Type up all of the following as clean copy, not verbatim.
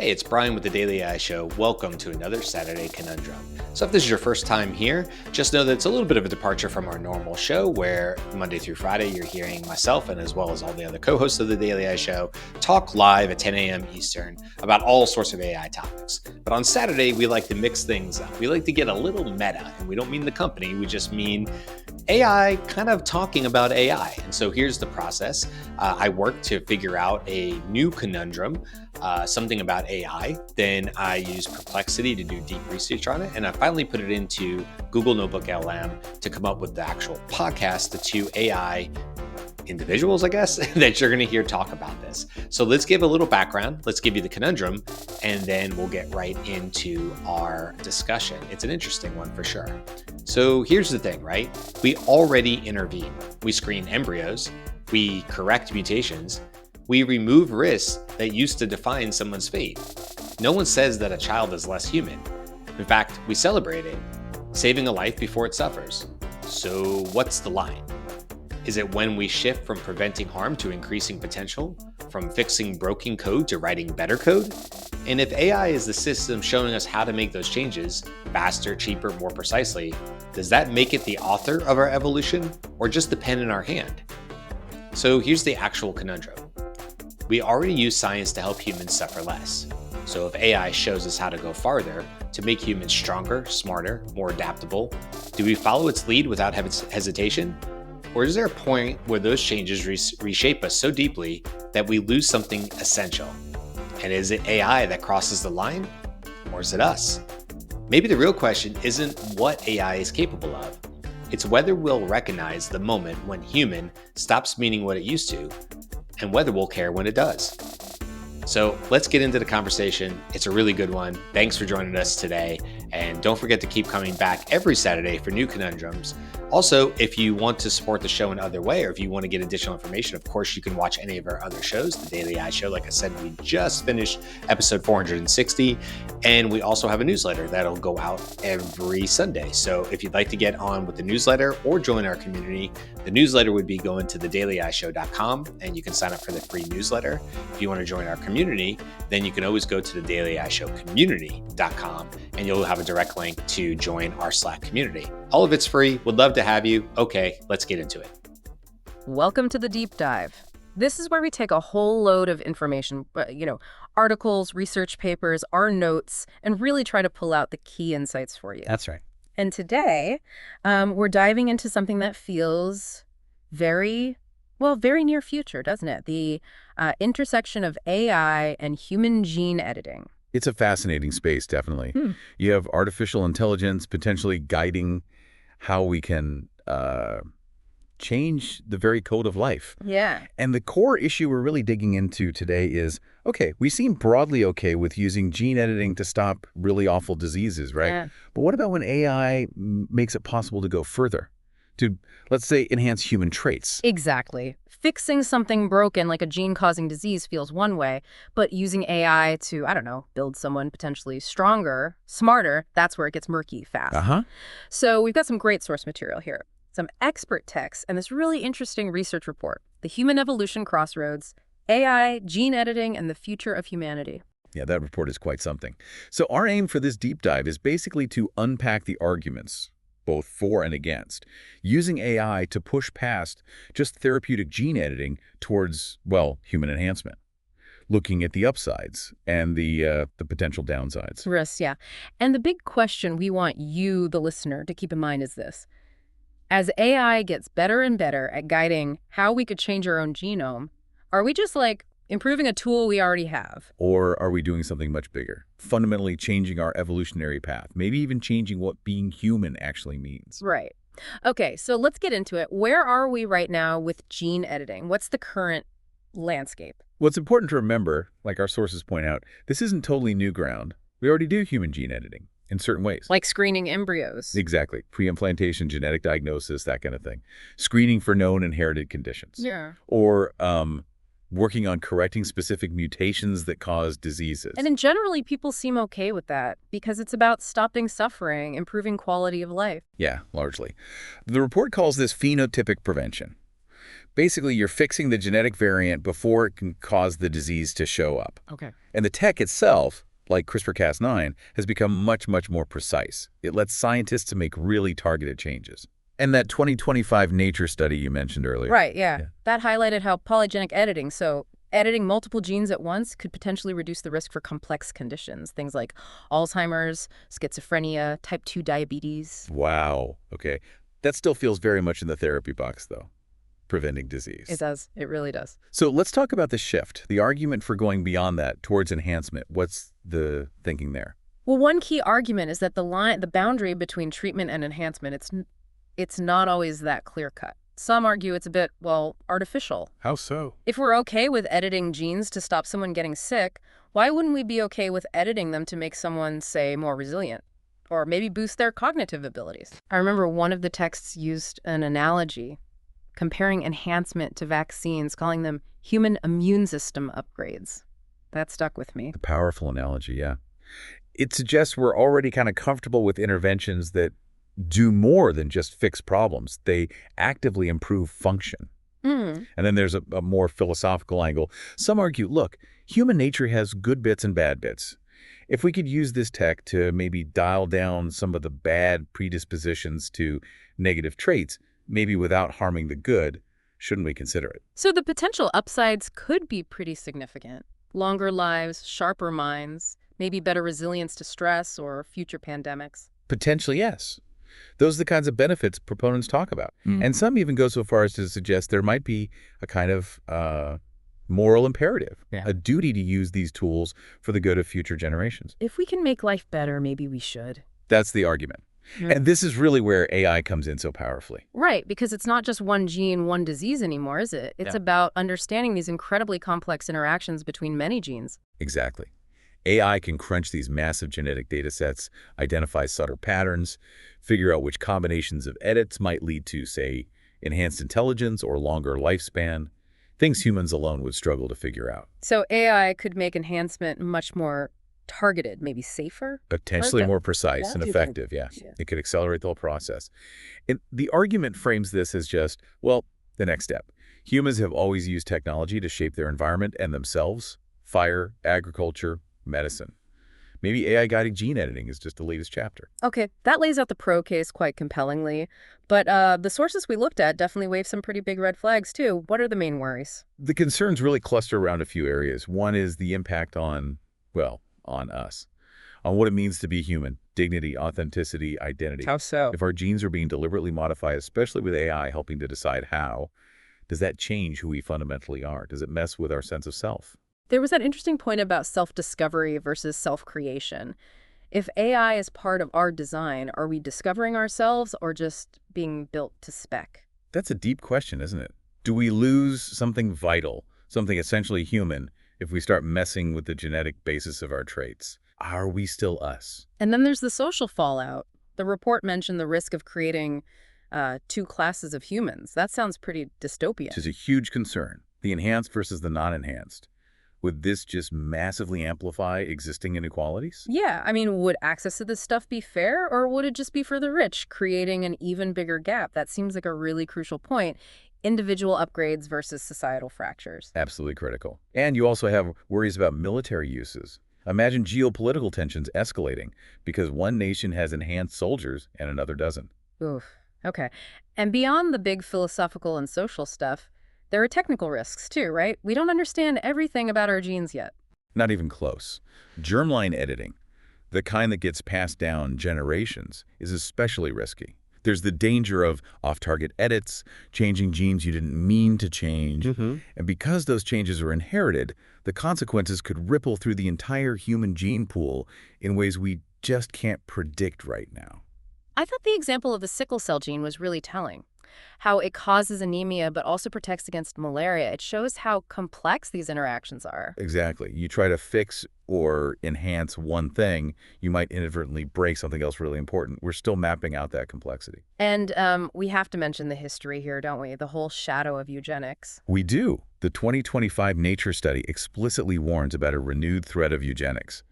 Hey, it's Brian with the Daily AI Show. Welcome to another Saturday Conundrum. So if this is your first time here, just know that it's a little bit of a departure from our normal show where Monday through Friday you're hearing myself and as well as all the other co-hosts of the Daily AI Show talk live at 10 a.m. Eastern about all sorts of AI topics. But on Saturday, we like to mix things up. We like to get a little meta, and we don't mean the company, we just mean AI kind of talking about AI. And so here's the process. I work to figure out a new conundrum, something about AI. Then I use Perplexity to do deep research on it. And I finally put it into Google Notebook LM to come up with the actual podcast, the two AI individuals, I guess, that you're going to hear talk about this. So let's give a little background. Let's give you the conundrum, and then we'll get right into our discussion. It's an interesting one for sure. So here's the thing, right? We already intervene. We screen embryos. We correct mutations. We remove risks that used to define someone's fate. No one says that a child is less human. In fact, we celebrate it, saving a life before it suffers. So what's the line? Is it when we shift from preventing harm to increasing potential? From fixing broken code to writing better code? And if AI is the system showing us how to make those changes faster, cheaper, more precisely, does that make it the author of our evolution or just the pen in our hand? So here's the actual conundrum. We already use science to help humans suffer less. So if AI shows us how to go farther, to make humans stronger, smarter, more adaptable, do we follow its lead without hesitation? Or is there a point where those changes reshape us so deeply that we lose something essential? And is it AI that crosses the line? Or is it us? Maybe the real question isn't what AI is capable of. It's whether we'll recognize the moment when human stops meaning what it used to, and whether we'll care when it does. So let's get into the conversation. It's a really good one. Thanks for joining us today. And don't forget to keep coming back every Saturday for new conundrums. Also, if you want to support the show in other way, or if you want to get additional information, of course, you can watch any of our other shows. The Daily AI Show, like I said, we just finished episode 460. And we also have a newsletter that'll go out every Sunday. So if you'd like to get on with the newsletter or join our community, the newsletter would be going to thedailyishow.com, and you can sign up for the free newsletter. If you want to join our community, then you can always go to thedailyishowcommunity.com, and you'll have a direct link to join our Slack community. All of it's free. Would love to have you. Okay, let's get into it. Welcome to the deep dive. This is where we take a whole load of information, articles, research papers, our notes, and really try to pull out the key insights for you. That's right. And today, we're diving into something that feels very near future, doesn't it? The intersection of AI and human gene editing. It's a fascinating space, definitely. You have artificial intelligence potentially guiding how we can change the very code of life. Yeah. And the core issue we're really digging into today is, okay, we seem broadly okay with using gene editing to stop really awful diseases, right? Yeah. But what about when AI makes it possible to go further? To, let's say, enhance human traits? Exactly. Fixing something broken like a gene-causing disease feels one way, but using AI to, build someone potentially stronger, smarter, that's where it gets murky fast. So we've got some great source material here, some expert texts, and this really interesting research report, The Human Evolution Crossroads, AI, Gene Editing, and the Future of Humanity. Yeah, that report is quite something. So our aim for this deep dive is basically to unpack the arguments, both for and against, using AI to push past just therapeutic gene editing towards, human enhancement, looking at the upsides and the potential downsides. Risks, yeah. And the big question we want you, the listener, to keep in mind is this. As AI gets better and better at guiding how we could change our own genome, are we just improving a tool we already have? Or are we doing something much bigger, fundamentally changing our evolutionary path, maybe even changing what being human actually means? Right. Okay, so let's get into it. Where are we right now with gene editing? What's the current landscape? Well, it's important to remember, like our sources point out, this isn't totally new ground. We already do human gene editing in certain ways. Like screening embryos. Exactly. Pre-implantation, genetic diagnosis, that kind of thing. Screening for known inherited conditions. Yeah. Or working on correcting specific mutations that cause diseases. And generally, people seem okay with that because it's about stopping suffering, improving quality of life. Yeah, largely. The report calls this phenotypic prevention. Basically, you're fixing the genetic variant before it can cause the disease to show up. Okay. And the tech itself, like CRISPR-Cas9, has become much, much more precise. It lets scientists make really targeted changes. And that 2025 Nature study you mentioned earlier. Right, yeah. That highlighted how polygenic editing, so editing multiple genes at once, could potentially reduce the risk for complex conditions, things like Alzheimer's, schizophrenia, type 2 diabetes. Wow. Okay. That still feels very much in the therapy box, though. Preventing disease. It does. It really does. So let's talk about the shift, the argument for going beyond that towards enhancement. What's the thinking there? Well, one key argument is that the boundary between treatment and enhancement, it's not always that clear-cut. Some argue it's a bit, well, artificial. How so? If we're okay with editing genes to stop someone getting sick, why wouldn't we be okay with editing them to make someone, say, more resilient? Or maybe boost their cognitive abilities? I remember one of the texts used an analogy comparing enhancement to vaccines, calling them human immune system upgrades. That stuck with me. A powerful analogy, yeah. It suggests we're already kind of comfortable with interventions that do more than just fix problems. They actively improve function. And then there's a more philosophical angle. Some argue, look, human nature has good bits and bad bits. If we could use this tech to maybe dial down some of the bad predispositions to negative traits, maybe without harming the good, shouldn't we consider it? So the potential upsides could be pretty significant. Longer lives, sharper minds, maybe better resilience to stress or future pandemics. Potentially, yes. Those are the kinds of benefits proponents talk about. And some even go so far as to suggest there might be a kind of moral imperative, a duty to use these tools for the good of future generations. If we can make life better, maybe we should. That's the argument. And this is really where AI comes in so powerfully. Right, because it's not just one gene, one disease anymore, is it? It's about understanding these incredibly complex interactions between many genes. Exactly. AI can crunch these massive genetic data sets, identify subtle patterns, figure out which combinations of edits might lead to, say, enhanced intelligence or longer lifespan, things humans alone would struggle to figure out. So AI could make enhancement much more targeted, maybe safer? Potentially more precise and effective, yeah. It could accelerate the whole process. And the argument frames this as just, well, the next step. Humans have always used technology to shape their environment and themselves. Fire, agriculture, medicine. Maybe AI-guided gene editing is just the latest chapter. Okay, that lays out the pro case quite compellingly. But the sources we looked at definitely wave some pretty big red flags, too. What are the main worries? The concerns really cluster around a few areas. One is the impact on, well, on us, on what it means to be human, dignity, authenticity, identity. How so? If our genes are being deliberately modified, especially with AI helping to decide how, does that change who we fundamentally are? Does it mess with our sense of self? There was that interesting point about self-discovery versus self-creation. If AI is part of our design, are we discovering ourselves or just being built to spec? That's a deep question, isn't it? Do we lose something vital, something essentially human, if we start messing with the genetic basis of our traits? Are we still us? And then there's the social fallout. The report mentioned the risk of creating two classes of humans. That sounds pretty dystopian. Which is a huge concern, the enhanced versus the non-enhanced. Would this just massively amplify existing inequalities? Yeah, I mean, would access to this stuff be fair, or would it just be for the rich, creating an even bigger gap? That seems like a really crucial point. Individual upgrades versus societal fractures. Absolutely critical. And you also have worries about military uses. Imagine geopolitical tensions escalating because one nation has enhanced soldiers and another doesn't. Oof. Okay. And beyond the big philosophical and social stuff, there are technical risks too, right? We don't understand everything about our genes yet. Not even close. Germline editing, the kind that gets passed down generations, is especially risky. There's the danger of off-target edits, changing genes you didn't mean to change. And because those changes are inherited, the consequences could ripple through the entire human gene pool in ways we just can't predict right now. I thought the example of the sickle cell gene was really telling. How it causes anemia but also protects against malaria. It shows how complex these interactions are. Exactly. You try to fix or enhance one thing, you might inadvertently break something else really important. We're still mapping out that complexity. And we have to mention the history here, don't we? The whole shadow of eugenics. We do. The 2025 Nature study explicitly warns about a renewed threat of eugenics.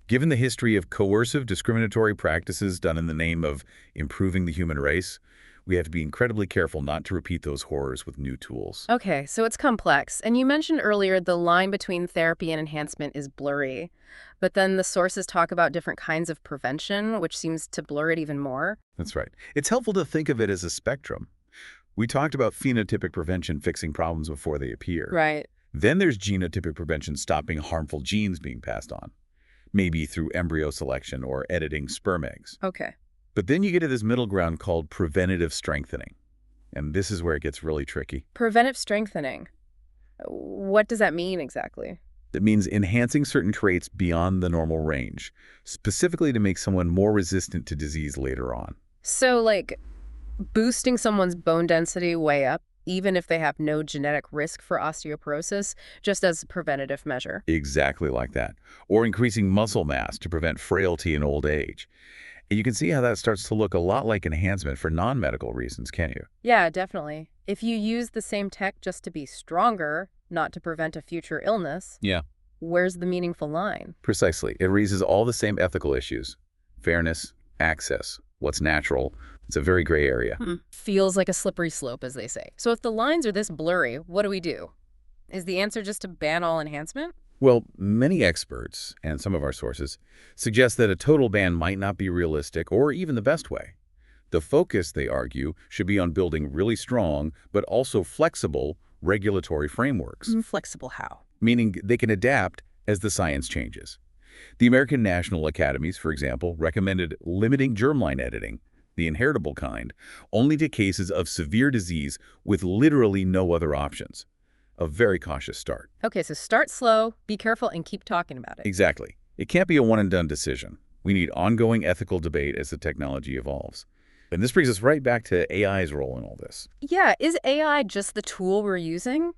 Given the history of coercive discriminatory practices done in the name of improving the human race, We have to be incredibly careful not to repeat those horrors with new tools. Okay, so it's complex. And you mentioned earlier the line between therapy and enhancement is blurry. But then the sources talk about different kinds of prevention, which seems to blur it even more. That's right. It's helpful to think of it as a spectrum. We talked about phenotypic prevention fixing problems before they appear. Right. Then there's genotypic prevention stopping harmful genes being passed on, maybe through embryo selection or editing sperm eggs. Okay. But then you get to this middle ground called preventative strengthening. And this is where it gets really tricky. Preventive strengthening. What does that mean exactly? It means enhancing certain traits beyond the normal range, specifically to make someone more resistant to disease later on. So, like, boosting someone's bone density way up, even if they have no genetic risk for osteoporosis, just as a preventative measure. Exactly like that. Or increasing muscle mass to prevent frailty in old age. And you can see how that starts to look a lot like enhancement for non-medical reasons, can't you? Yeah, definitely. If you use the same tech just to be stronger, not to prevent a future illness, Yeah. where's the meaningful line? Precisely. It raises all the same ethical issues. Fairness, access, what's natural. It's a very gray area. Feels like a slippery slope, as they say. So if the lines are this blurry, what do we do? Is the answer just to ban all enhancement? Well, many experts, and some of our sources, suggest that a total ban might not be realistic or even the best way. The focus, they argue, should be on building really strong, but also flexible regulatory frameworks, Flexible how? meaning they can adapt as the science changes. The American National Academies, for example, recommended limiting germline editing, the inheritable kind, only to cases of severe disease with literally no other options. A very cautious start. Okay, so start slow, be careful, and keep talking about it. Exactly. It can't be a one-and-done decision. We need ongoing ethical debate as the technology evolves. And this brings us right back to AI's role in all this. Yeah, is AI just the tool we're using?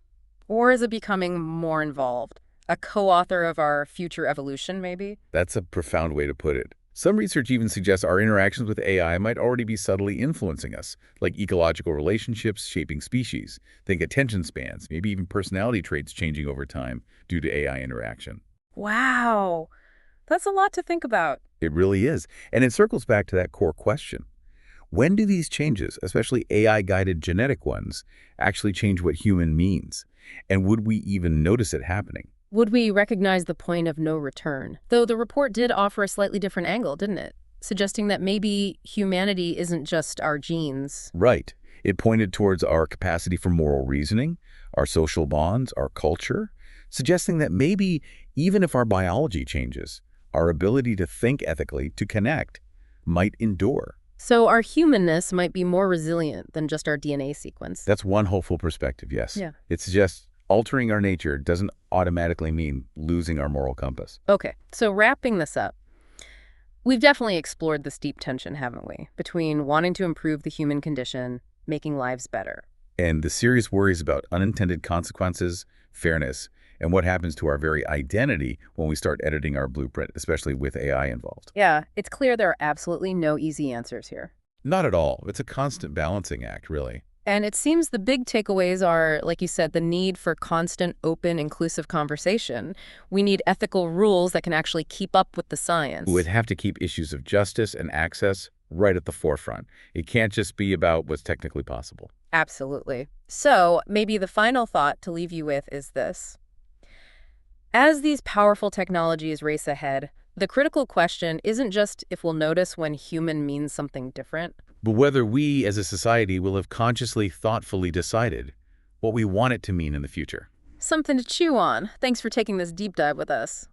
Or is it becoming more involved? A co-author of our future evolution, maybe? That's a profound way to put it. Some research even suggests our interactions with AI might already be subtly influencing us, like ecological relationships shaping species. Think attention spans, maybe even personality traits changing over time due to AI interaction. Wow, that's a lot to think about. It really is. And it circles back to that core question. When do these changes, especially AI-guided genetic ones, actually change what human means? And would we even notice it happening? Would we recognize the point of no return? Though the report did offer a slightly different angle, didn't it? Suggesting that maybe humanity isn't just our genes. Right. It pointed towards our capacity for moral reasoning, our social bonds, our culture, suggesting that maybe even if our biology changes, our ability to think ethically, to connect, might endure. So our humanness might be more resilient than just our DNA sequence. That's one hopeful perspective, yes. Yeah. It suggests altering our nature doesn't automatically mean losing our moral compass. Okay, so wrapping this up, we've definitely explored this deep tension, haven't we? Between wanting to improve the human condition, making lives better. And the serious worries about unintended consequences, fairness, and what happens to our very identity when we start editing our blueprint, especially with AI involved. Yeah, it's clear there are absolutely no easy answers here. Not at all. It's a constant balancing act, really. And it seems the big takeaways are, like you said, the need for constant, open, inclusive conversation. We need ethical rules that can actually keep up with the science. We'd have to keep issues of justice and access right at the forefront. It can't just be about what's technically possible. Absolutely. So maybe the final thought to leave you with is this. As these powerful technologies race ahead, the critical question isn't just if we'll notice when human means something different, But whether we as a society will have consciously, thoughtfully decided what we want it to mean in the future. something to chew on. Thanks for taking this deep dive with us.